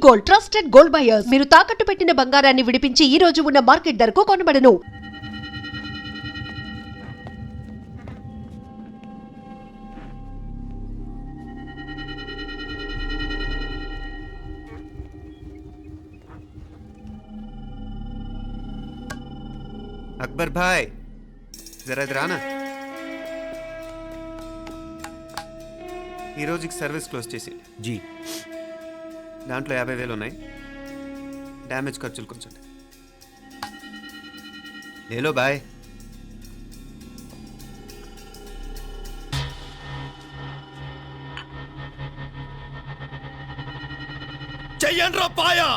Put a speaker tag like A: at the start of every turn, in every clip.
A: Gold, trusted gold buyers. మీరు తాకట్టు పెట్టిన బంగారాన్ని విడిపించి ఈ రోజు ఉన్న మార్కెట్ ధరకు కొనబడను.
B: అక్బర్ భాయ్ జరా రానా. ఈ రోజుకి సర్వీస్ క్లోజ్ చేసి
C: జీ
B: దాంట్లో 50,000 ఉన్నాయి. డ్యామేజ్ ఖర్చులు కొంచెం లేలో బాయ్.
C: చెయ్యండ్రా పాయా.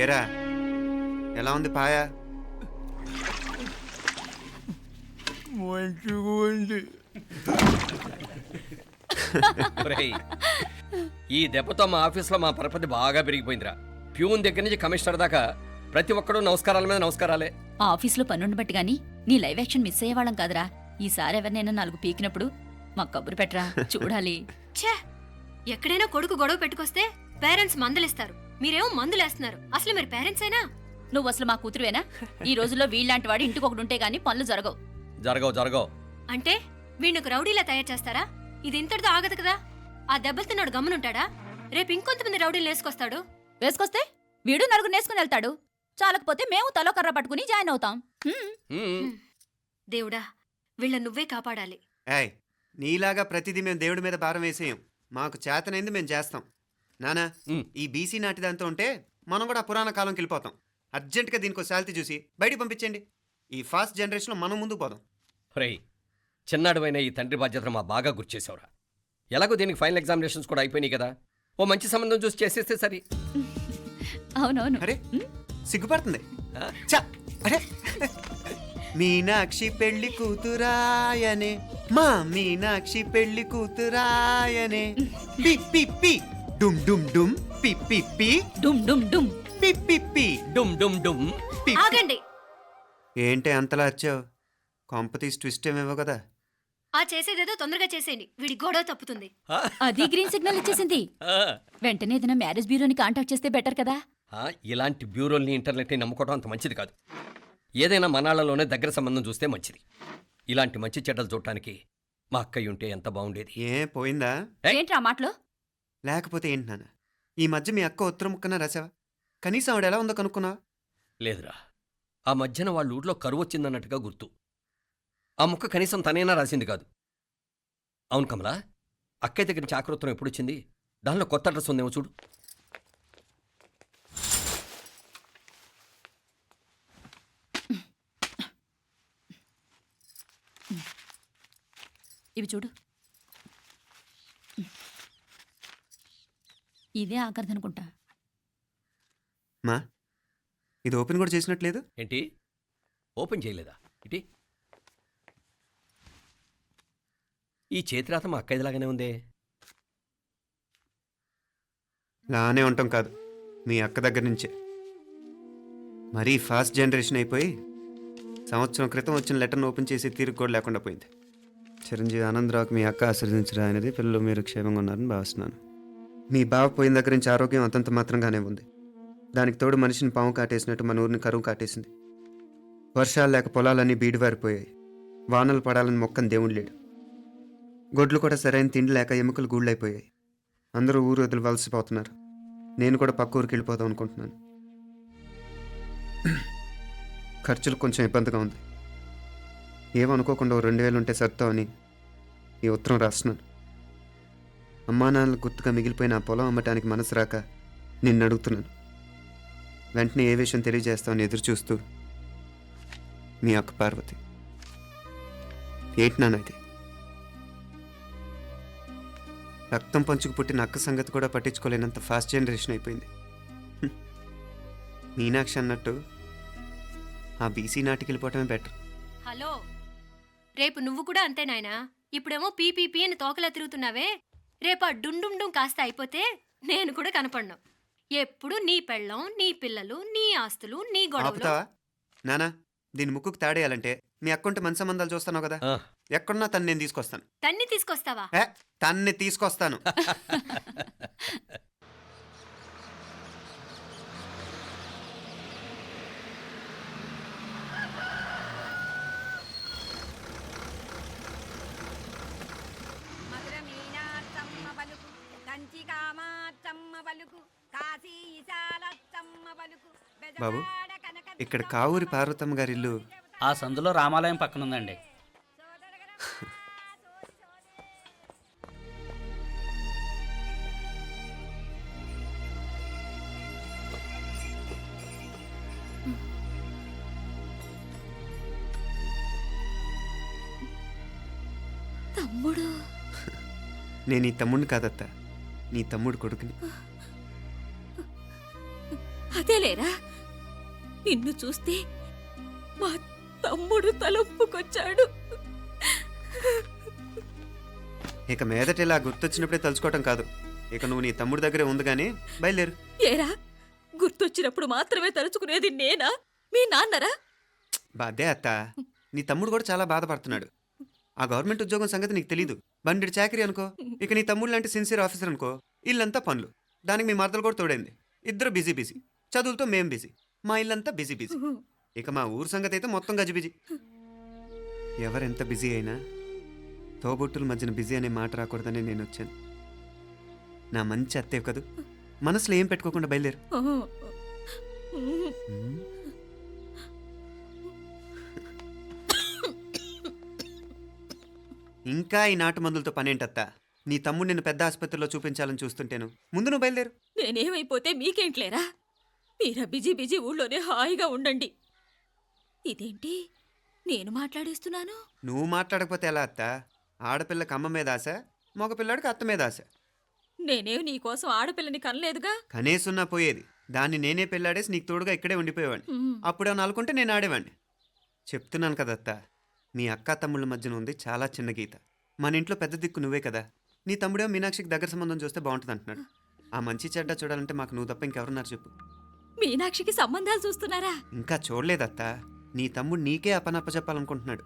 B: ఏరా ఎలా ఉంది పాయా?
C: మంచిగా ఉంది.
D: ఈ దెబ్బతో మా ఆఫీస్లో మా పరపతి బాగా పెరిగిపోయిందిరా. ప్యూన్ దగ్గర నుంచి కమిషనర్ దాకా ప్రతి ఒక్కడు నమస్కారాల మీద నమస్కారాలే.
E: ఆ ఆఫీస్లో పనుండి బట్టి గాని నీ లైవ్ యాక్షన్ మిస్ అయ్యేవాళ్ళం కాదురా. ఈసారి ఎవరినైనా 4 పీకినప్పుడు మాకు కబురు పెట్టరా, చూడాలి.
F: ఛే, ఎక్కడైనా కొడుకు గొడవ పెట్టుకొస్తే పేరెంట్స్ మందులిస్తారు, మీరేమో మందులేస్తున్నారు. అసలు మీరు పేరెంట్స్ అయినా?
E: నువ్వు అసలు మా కూతురువేనా? ఈ రోజుల్లో వీళ్ళలాంటి వాడు ఇంటికి ఒకటి ఉంటే గానీ పనులు జరగవు.
D: జరగవు
F: అంటే వీణ్ణకు రౌడీలా తయారు చేస్తారా? ఇది ఇంతటితో ఆగదు కదా. ఆ దెబ్బలు తిన్నాడు గమ్మునుంటాడా? రేపు ఇంకొంతమంది రౌడీలు వేసుకొస్తాడు.
E: వేసుకొస్తే వీడు 4 నేసుకుని వెళ్తాడు. చాలకపోతే మేము తలో కర్ర పట్టుకుని జాయిన్ అవుతాం.
F: దేవుడా, వీళ్ళ నువ్వే కాపాడాలి.
B: ఏయ్, నీలాగా ప్రతిదీ మేము దేవుడి మీద భారం వేసేయం. మాకు చేతనైంది మేము చేస్తాం. నానా, ఈ బీసీ నాటిదంతా ఉంటే మనం కూడా పురాణ కాలంకి వెళ్ళిపోతాం. అర్జెంటుగా దీనికి శాలిటీ చూసి బయటికి పంపించండి. ఈ ఫాస్ట్ జనరేషన్లో మనం ముందుకు పోదాం.
D: రే, చిన్నాడువైన ఈ తండ్రి బాధ్యతను మా బాగా గుర్చేసావురా. ఎలాగో దీనికి ఫైనల్ ఎగ్జామినేషన్స్ కూడా అయిపోయినాయి కదా, ఓ మంచి సంబంధం చూసి చేసేస్తే సరి.
E: అవునవును.
B: అరే సిగ్గుపడుతుంది. అరే మీనాక్షి పెళ్లి కూతురాయనే, మా మీనాక్షి పెళ్లి కూతురాయనే. పి పి పి డుమ్ డుమ్ డుమ్ పి పి పి
E: డుమ్ డుమ్ డుమ్
B: పి పి పి
D: డుమ్ డుమ్ డుమ్.
F: ఆగండి.
B: ఏంటి అంతలా వచ్చావు? కాంపతీస్ ట్విస్ట్ ఏమేవో కదా.
F: ఆ చేసేదేదో తొందరగా చేసేయండి, వీడి గొడవ తప్పుతుంది.
E: అది గ్రీన్ సిగ్నల్ ఇచ్చేసింది. వెంటనే ఏదైనా మ్యారేజ్ బ్యూరోని కాంటాక్ట్ చేస్తే బెటర్ కదా.
D: ఇలాంటి బ్యూరోల్ని ఇంటర్నెట్ని నమ్ముకోవడం అంత మంచిది కాదు. ఏదైనా మనాళ్ళలోనే దగ్గర సంబంధం చూస్తే మంచిది. ఇలాంటి మంచి చెడ్డలు చూడటానికి మా అక్కయ్య ఉంటే ఎంత బాగుండేది.
B: ఏ పోయిందా?
E: ఏంట్రా మాటలు?
B: లేకపోతే ఏంటి నాన్న, ఈ మధ్య మీ అక్క ఉత్తరం ముక్కన రాసావా? కనీసం ఆవిడ ఎలా ఉందో కనుక్కున్నావా?
D: లేదురా, ఆ మధ్యన వాళ్ళ ఊర్లో కరువు వచ్చిందన్నట్టుగా గుర్తు. ఆ ముక్క కనీసం తనైనా రాసింది కాదు. అవును కమలా, అక్కయ్య దగ్గర నుంచి ఆకృతం ఎప్పుడొచ్చింది? దానిలో కొత్త అడ్రస్ ఉందేమో చూడు.
E: ఇవి చూడు. ఇదే ఆఖరిదనుకుంటా.
B: మా ఇది ఓపెన్ కూడా చేసినట్లేదు.
D: ఏంటి ఓపెన్ చేయలేదా? ఇటీ ఈ చేతిరాత మా అక్కయ్యలాగానే ఉందే.
B: లానే ఉంటాం కాదు, మీ అక్క దగ్గర నుంచే. మరీ ఫాస్ట్ జనరేషన్ అయిపోయి సంవత్సరం క్రితం వచ్చిన లెటర్ను ఓపెన్ చేసి తీరుకు కూడా లేకుండా పోయింది. చిరంజీవి ఆనందరావుకి మీ అక్క ఆశీర్వదించరా అనేది, పిల్లలు మీరు క్షేమంగా ఉన్నారని భావిస్తున్నాను. మీ బావ పోయిన దగ్గర నుంచి ఆరోగ్యం అంతంత మాత్రంగానే ఉంది. దానికి తోడు మనిషిని పాము కాటేసినట్టు మన ఊరిని కరువు కాటేసింది. వర్షాలు లేక పొలాలన్నీ బీడివారిపోయాయి. వానలు పడాలని మొక్కని దేవుడు లేడు. గొడ్లు కూడా సరైన తిండి లేక ఎముకలు గూళ్ళైపోయాయి. అందరూ ఊరు వదిలి వలసిపోతున్నారు. నేను కూడా పక్క ఊరికి వెళ్ళిపోదాం అనుకుంటున్నాను. ఖర్చులు కొంచెం ఇబ్బందిగా ఉంది. ఏమనుకోకుండా 2000 ఉంటే సర్తావని ఈ ఉత్తరం రాస్తున్నాను. అమ్మా నాన్నలకు గుర్తుగా మిగిలిపోయిన ఆ పొలం అమ్మటానికి మనసు రాక నిన్ను అడుగుతున్నాను. వెంటనే ఏ విషయం తెలియజేస్తామని ఎదురు చూస్తూ మీ అక్క పార్వతి. ఏంటి నాన్న ఇది? రక్తం పంచుకు పుట్టిన అక్క సంగతి కూడా పట్టించుకోలేనంత ఫాస్ట్ జనరేషన్ అయిపోయింది. మీనాక్షి అన్నట్టు ఆ బీసీ నాటికి వెళ్ళిపోవటమే బెటర్.
F: హలో, రేపు నువ్వు కూడా అంతే నాయనా. ఇప్పుడేమో పీపీపీ అని తోకలా తిరుగుతున్నావే, రేపు ఆ డుండుండుం కాస్త అయిపోతే నేను కూడా కనపడను. ఎప్పుడు నీ పెళ్ళం, నీ పిల్లలు, నీ ఆస్తులు, నీ గొడవలు.
B: ఆపుతావా నానా? దీని ముక్కుకు తాడేయాలంటే మీ అక్కంటే మంచి సంబంధాలు చూస్తాను కదా.
D: ఆ,
B: ఎక్కడున్నా తను నేను తీసుకొస్తాను.
F: తన్ని తీసుకొస్తావా?
B: తన్ని తీసుకొస్తాను.
G: మధురమీనాత్తమ్మ పలుకు, కంచికామాత్తమ్మ పలుకు, కాశీ ఈశాలత్తమ్మ పలుకు,
B: బాబు,
G: బెజవాడ కనక
B: ఇక్కడ కావూరి పార్వతమ్మ గారి ఇల్లు.
H: ఆ సందులో రామాలయం పక్కనుందండి.
E: తమ్ముడు?
B: నేను ఈ తమ్ముడిని కాదత్తా, నీ తమ్ముడు కొడుకుని.
E: అదేలేరా, నిన్ను చూస్తే మా తమ్ముడు తలొప్పుకొచ్చాడు.
B: ఇక మీదట ఇలా గుర్తొచ్చినప్పుడే తలుచుకోవటం కాదు. ఇక నువ్వు నీ తమ్ముడి దగ్గరే ఉంది కానీ బయలుదేరు.
E: ఏరా, గుర్తొచ్చినప్పుడు మాత్రమే తలుచుకునేది నేనా, మీ నాన్నరా?
B: బాధే అత్త, నీ తమ్ముడు కూడా చాలా బాధపడుతున్నాడు. ఆ గవర్నమెంట్ ఉద్యోగం సంగతి నీకు తెలీదు. బండి చాకరీ అనుకో. ఇక నీ తమ్ముడు లాంటి సిన్సియర్ ఆఫీసర్ అనుకో, ఇల్లంతా పనులు. దానికి మీ మరదలు కూడా తోడైంది. ఇద్దరు బిజీ బిజీ. చదువులతో మేం బిజీ. మా ఇల్లంతా బిజీ బిజీ. ఇక మా ఊరు సంగతి అయితే మొత్తం గజిబిజీ. ఎవరెంత బిజీ అయినా తోబుట్టుల మధ్యన బిజీ అనే మాట రాకూడదని నేను వచ్చాను. నా మంచి అత్తేవి కదూ, మనసులో ఏం పెట్టుకోకుండా బయలుదేరు. ఇంకా ఈ నాటు మందులతో పనేంటత్తా? నీ తమ్ముడు నిన్ను పెద్ద ఆసుపత్రిలో చూపించాలని చూస్తుంటేను. ముందు నువ్వు బయలుదేరు.
E: నేనేమైపోతే మీకేంట్లేరా? మీరా బిజీ బిజీ ఊళ్ళోనే హాయిగా ఉండండి. ఇదేంటి నేను మాట్లాడేస్తున్నాను?
B: నువ్వు మాట్లాడకపోతే ఎలా అత్తా? ఆడపిల్లకి అమ్మ మీద ఆశ, మగపిల్లాడికి అత్త మీద ఆశ.
E: నేనేం నీకోసం ఆడపిల్లని కనలేదుగా.
B: కనేసున్నా పోయేది. దాన్ని నేనే పెళ్ళాడేసి నీకు తోడుగా ఇక్కడే ఉండిపోయేవాడిని. అప్పుడు అని అనుకుంటే నేను ఆడేవాడిని. చెప్తున్నాను కదత్తా, మీ అక్క తమ్ముళ్ళ మధ్యన ఉంది చాలా చిన్న గీత. మన ఇంట్లో పెద్ద దిక్కు నువ్వే కదా. నీ తమ్ముడే మీనాక్షికి దగ్గర సంబంధం చూస్తే బాగుంటుంది అంటున్నాడు. ఆ మంచి చెడ్డ చూడాలంటే మాకు నువ్వు తప్ప ఇంకెవరున్నారు చెప్పు?
E: మీనాక్షికి సంబంధాలు చూస్తున్నారా?
B: ఇంకా చూడలేదత్తా. నీ తమ్ముడు నీకే అపనప్ప చెప్పాలనుకుంటున్నాడు.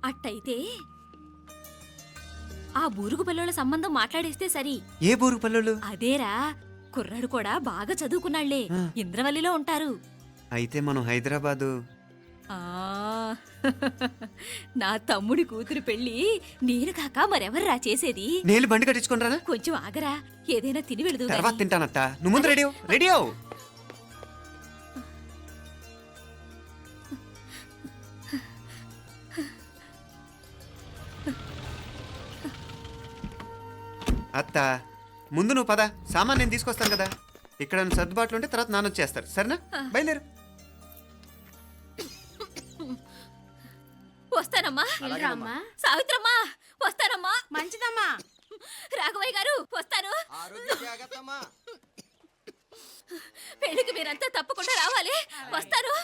E: అట్టయితే ఆ బూరుగు పిల్లల సంబంధం మాట్లాడేస్తే సరి.
B: ఏ బూరు పల్లెలు?
E: అదేరా, కుర్రాడు కూడా బాగా చదువుకున్నాళ్లే, ఇంద్రవల్లిలో ఉంటారు.
B: అయితే మనం హైదరాబాదు.
E: ఆ నా తమ్ముడి కూతురు పెళ్లి నేను కాక మరెవర్రా చేసేది?
B: నేను బండి కట్టించుకుంటారా?
E: కొంచెం ఆగరా, ఏదైనా తిని వెళదు.
B: తర్వాత తింటానత్త. నువ్వు ముందు రెడీ రెడీ అవు. అత్త ముందు నువ్వు పద, సామాన్ నేను తీసుకొస్తాను కదా. ఇక్కడ సర్దుబాట్లు ఉంటే తర్వాత నాన్న వచ్చేస్తారు. సరేనా? బయలుదేరు.
E: వస్తానమ్మా.
F: వెళ్ళరామ్మా.
E: సావిత్రమ్మా వస్తానమ్మా.
G: మంచిదమ్మా.
E: రాఘవయ్య గారు వస్తాను. పెళ్లికి మీరంతా తప్పకుండా రావాలి. వస్తాను.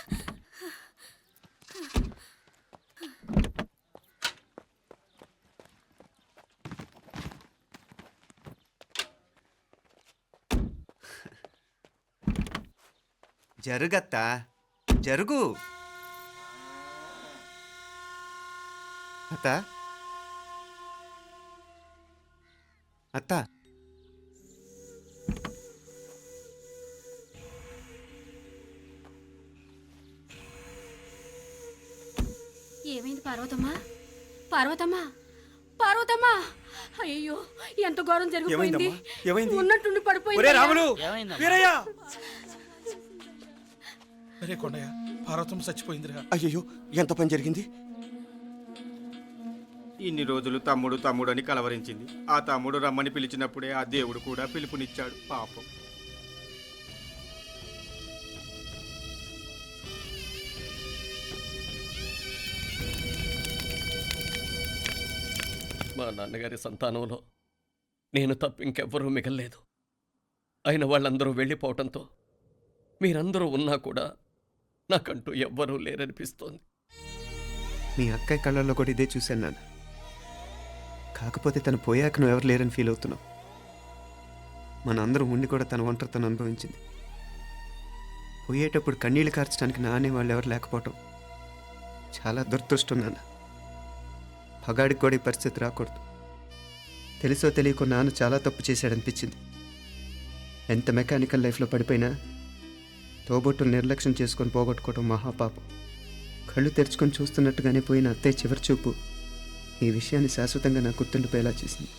B: జరుగత్తా, జరుగు. అత్త అత్త
F: ఏమైంది పార్వతమ్మా? పార్వతమ్మా, పార్వతమ్మా! అయ్యో, ఎంత ఘోరం జరిగిపోయింది. ఉన్నట్టుండి పడిపోయింది.
H: ఏమైందమ్మా?
C: వీరయ్య! అరే కొండయ్య, పార్వతం చచ్చిపోయిందిరా.
I: అయ్యో, ఎంత పని జరిగింది?
J: ఇన్ని రోజులు తమ్ముడు తమ్ముడు అని కలవరించింది. ఆ తమ్ముడు రమ్మని పిలిచినప్పుడే ఆ దేవుడు కూడా పిలుపునిచ్చాడు. పాపం.
D: మా నాన్నగారి సంతానంలో నేను తప్ప ఇంకెవ్వరూ మిగల్లేదు. అయిన వాళ్ళందరూ వెళ్ళిపోవటంతో మీరందరూ ఉన్నా కూడా నాకంటూ ఎవ్వరూ లేరనిపిస్తోంది.
B: మీ అక్కయ్య కళ్ళల్లో కూడా ఇదే చూశాను నాన్న. కాకపోతే తను పోయాక నువ్వు ఎవరు లేరని ఫీల్ అవుతున్నావు. మనందరం ఉండి కూడా తన ఒంటరితను అనుభవించింది. పోయేటప్పుడు కన్నీళ్లు కార్చడానికి నానే వాళ్ళు ఎవరు లేకపోవటం చాలా దురదృష్టం నాన్న. పగాడికి కూడా ఈ పరిస్థితి రాకూడదు. తెలుసో తెలియకో నాన్న చాలా తప్పు చేశాడనిపించింది. ఎంత మెకానికల్ లైఫ్లో పడిపోయినా తోబొట్టులు నిర్లక్ష్యం చేసుకొని పోగొట్టుకోవడం మహాపాపం. కళ్ళు తెరుచుకొని చూస్తున్నట్టుగానే పోయిన అత్తయ్య చివరి చూపు ఈ విషయాన్ని శాశ్వతంగా నాకు గుర్తుండిపోయేలా చేసింది.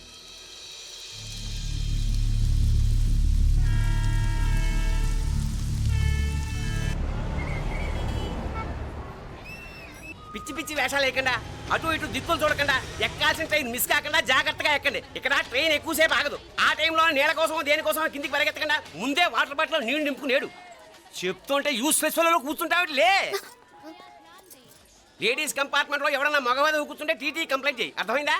K: పిచ్చి పిచ్చి వేషాలు లేకుండా, అటు ఇటు దిక్కులు చూడకుండా, ఎక్కాల్సిన ట్రైన్ మిస్ కాకుండా జాగ్రత్తగా ఎక్కండి. ఇక్కడ ట్రైన్ ఎక్కువసేపు ఆగదు. ఆ టైంలో నీళ్ళ కోసం దేనికోసం కిందికి పరిగెత్తకుండా ముందే వాటర్ బాటిల్ నీళ్లు నింపుకునేడు. చెప్తుంటే యూస్లెస్ లో కూర్చుంటావు. లే, లేడీస్ కంపార్ట్మెంట్ లో ఎవడన్నా మగవాది కూర్చుంటే టీటీ కంప్లైంట్ చేయి. అర్థమైందా?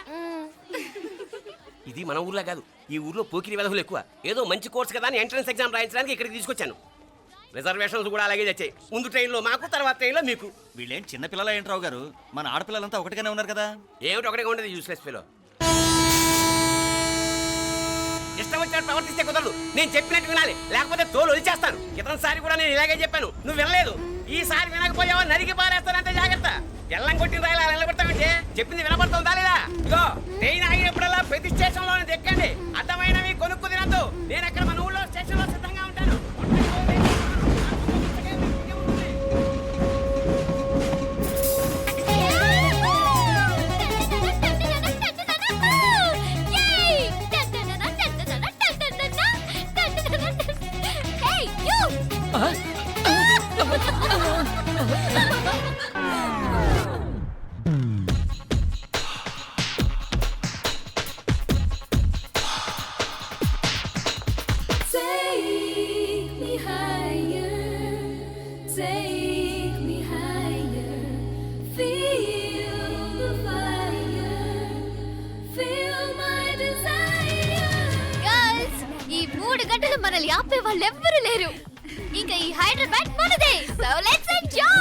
K: ఇది మన ఊర్లో కాదు. ఈ ఊర్లో పోకిరి వెధవులు ఎక్కువ. ఏదో మంచి కోర్స్ కదా అని ఎంట్రన్స్ ఎగ్జామ్ రాయించడానికి ఇక్కడికి తీసుకొచ్చాను. రిజర్వేషన్స్ కూడా అలాగే తెచ్చాయి. ముందు ట్రైన్లో మాకు, తర్వాత ట్రైన్లో మీకు.
I: వీళ్ళేం చిన్న పిల్లలు ఏంట్రావు గారు? మన ఆడపిల్లలంతా ఒకటిగానే ఉన్నారు కదా.
K: ఏమిటి ఒకటిగా ఉండేది యూస్లెస్ ఫెలో. ఇష్టం వచ్చినట్టు ప్రవర్తిస్తే కుదరదు. నేను చెప్పినట్టు వినాలి, లేకపోతే తోలు వచ్చేస్తాను. క్రితంసారి కూడా నేను ఇలాగే చెప్పాను, నువ్వు వినలేదు. ఈసారి వినకపోయావో నరికి పారేస్తానంటే జాగ్రత్త. ఎల్లం కొట్టిన రాయిలా నిలబడతామంటే చెప్పింది వినపడుతుందా లేదా? ఇగో ట్రైన్ ఆగినప్పుడల్లా ప్రతి స్టేషన్ లో ఎక్కండి. అర్థమైనవి కొనుక్కు తినద్దు. నేను అక్కడ మన ఊళ్ళో స్టేషన్ లో సిద్ధంగా ఉంటాను.
E: ఈ 3 గంటలు మనల్ని ఆపే వాళ్ళు ఎవ్వరూ లేరు. ఇంకా ఈ హైదరాబాద్ మనదే. So let's enjoy.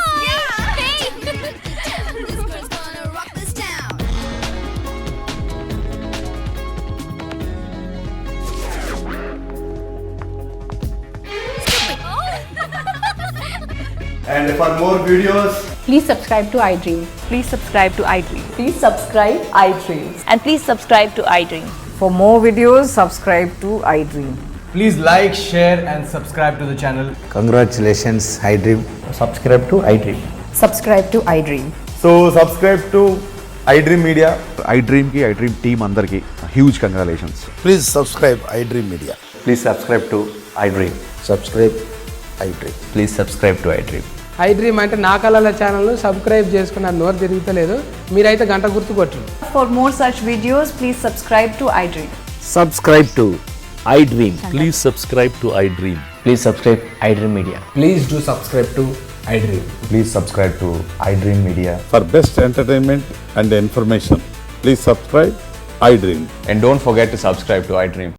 J: And for more videos,
G: Please subscribe to iDream.
E: Please subscribe to iDream.
G: Please subscribe iDream.
E: And please subscribe to iDream.
G: For more videos, subscribe to iDream.
I: Please like, share and subscribe to the channel.
J: Congratulations iDream.
I: Subscribe to iDream.
G: Subscribe to iDream.
I: So subscribe to iDream Media.
J: iDream team అందరికి huge congratulations.
C: Please subscribe iDream media.
I: Please subscribe to iDream.
J: సబ్స్క్రైబ్ iDream.
I: Please subscribe to iDream.
C: iDream అంటే నా కళల ఛానల్ను subscribe చేసుకున్న నోరు తిరుగుతలేదు, మీరైతే గంట గుర్తు కొట్టండి.
G: For more such videos, please subscribe to iDream.
J: Subscribe to iDream.
I: Please subscribe to iDream. Please subscribe iDream Media.
C: Please do subscribe to iDream.
J: Please subscribe to iDream Media.
I: For best entertainment and information, please subscribe iDream.
J: And don't forget to subscribe to iDream.